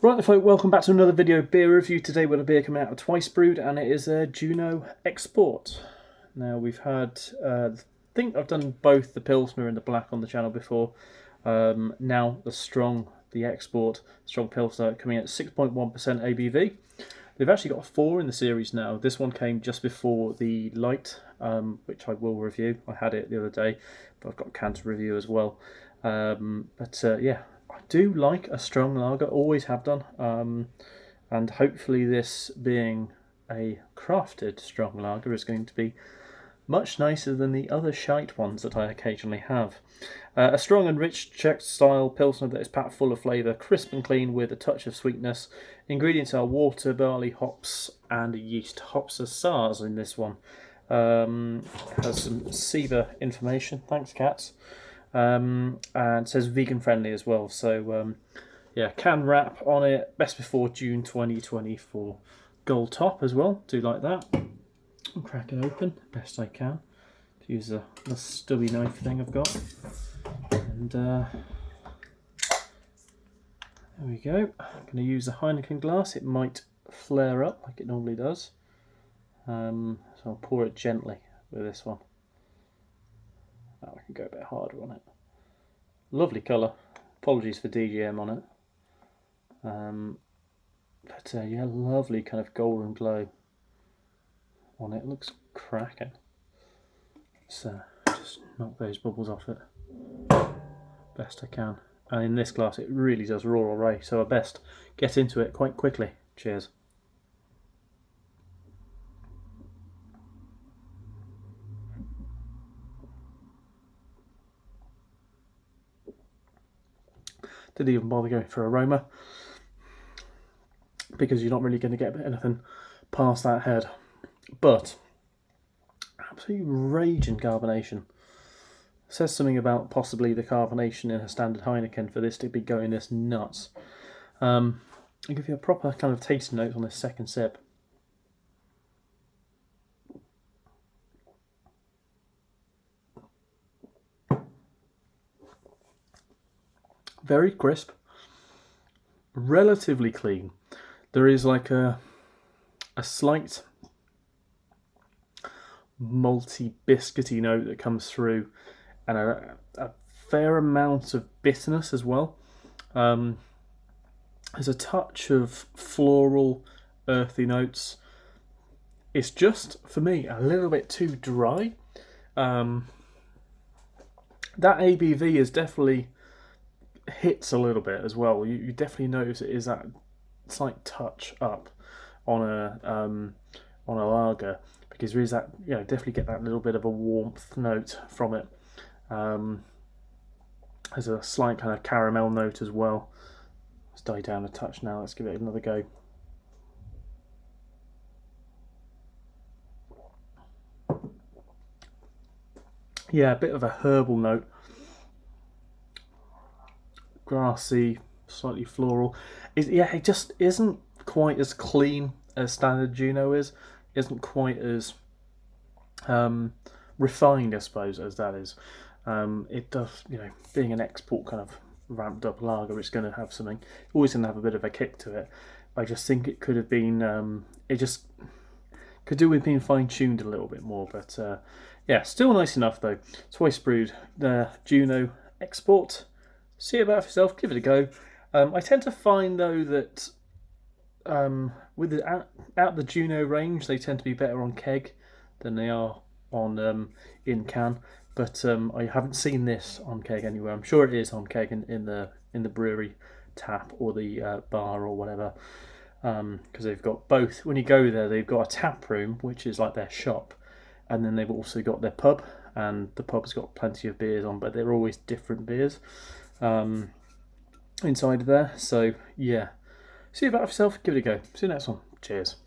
Right, folk, welcome back to another video beer review. Today we've got a beer coming out of Twice Brewed, and it is a Juno Export. Now we've had, I think I've done both the Pilsner and the Black on the channel before. Now the Strong, the Export, Strong Pilsner coming in at 6.1% ABV. They've actually got 4 in the series now. This one came just before the Light, which I will review. I had it the other day, but I've got a can to review as well. Yeah. I do like a strong lager, always have done, and hopefully this being a crafted strong lager is going to be much nicer than the other shite ones that I occasionally have. A strong and rich Czech style Pilsner that is packed full of flavour, crisp and clean with a touch of sweetness. Ingredients are water, barley, hops and yeast. Hops are SARS in this one. Has some SIBA information, thanks cats. And it says vegan friendly as well, so yeah, can wrap on it, best before June 2024. Gold top as well, do like that. I'll crack it open best I can. Use the stubby knife thing I've got, and there we go. I'm going to use a Heineken glass. It might flare up like it normally does, so I'll pour it gently with this one. Oh, I can go a bit harder on it. Lovely colour. Apologies for DGM on it. Yeah, lovely kind of golden glow on it. Looks cracking. So just knock those bubbles off it best I can. And in this glass it really does roar away, so I best get into it quite quickly. Cheers. Didn't even bother going for aroma because you're not really going to get anything past that head. But absolutely raging carbonation. Says something about possibly the carbonation in a standard Heineken for this to be going this nuts. I'll give you a proper kind of tasting note on this second sip. Very crisp, relatively clean. There is like a slight malty biscuity note that comes through, and a fair amount of bitterness as well. There's a touch of floral, earthy notes. It's just, for me, a little bit too dry. That ABV is definitely hits a little bit as well. You definitely notice it is that slight touch up on a lager, because there is that, you know, definitely get that little bit of a warmth note from it. There's a slight kind of caramel note as well. Let's die down a touch now. Let's give it another go. Yeah, a bit of a herbal note. Grassy, slightly floral. It just isn't quite as clean as standard Juno is. Isn't quite as refined, I suppose, as that is. It does, you know, being an export kind of ramped up lager, it's going to have something. Always going to have a bit of a kick to it. I just think it could have been. It just could do with being fine tuned a little bit more. But yeah, still nice enough though. Twice Brewed, the Juno Export. See it out for yourself, give it a go. I tend to find though that with out the Juno range, they tend to be better on keg than they are on in can. But I haven't seen this on keg anywhere. I'm sure it is on keg in the brewery tap or the bar or whatever, because they've got both. When you go there, they've got a tap room, which is like their shop, and then they've also got their pub, and the pub's got plenty of beers on, but they're always different beers inside of there. So yeah, see you about yourself, give it a go. See you next one. Cheers.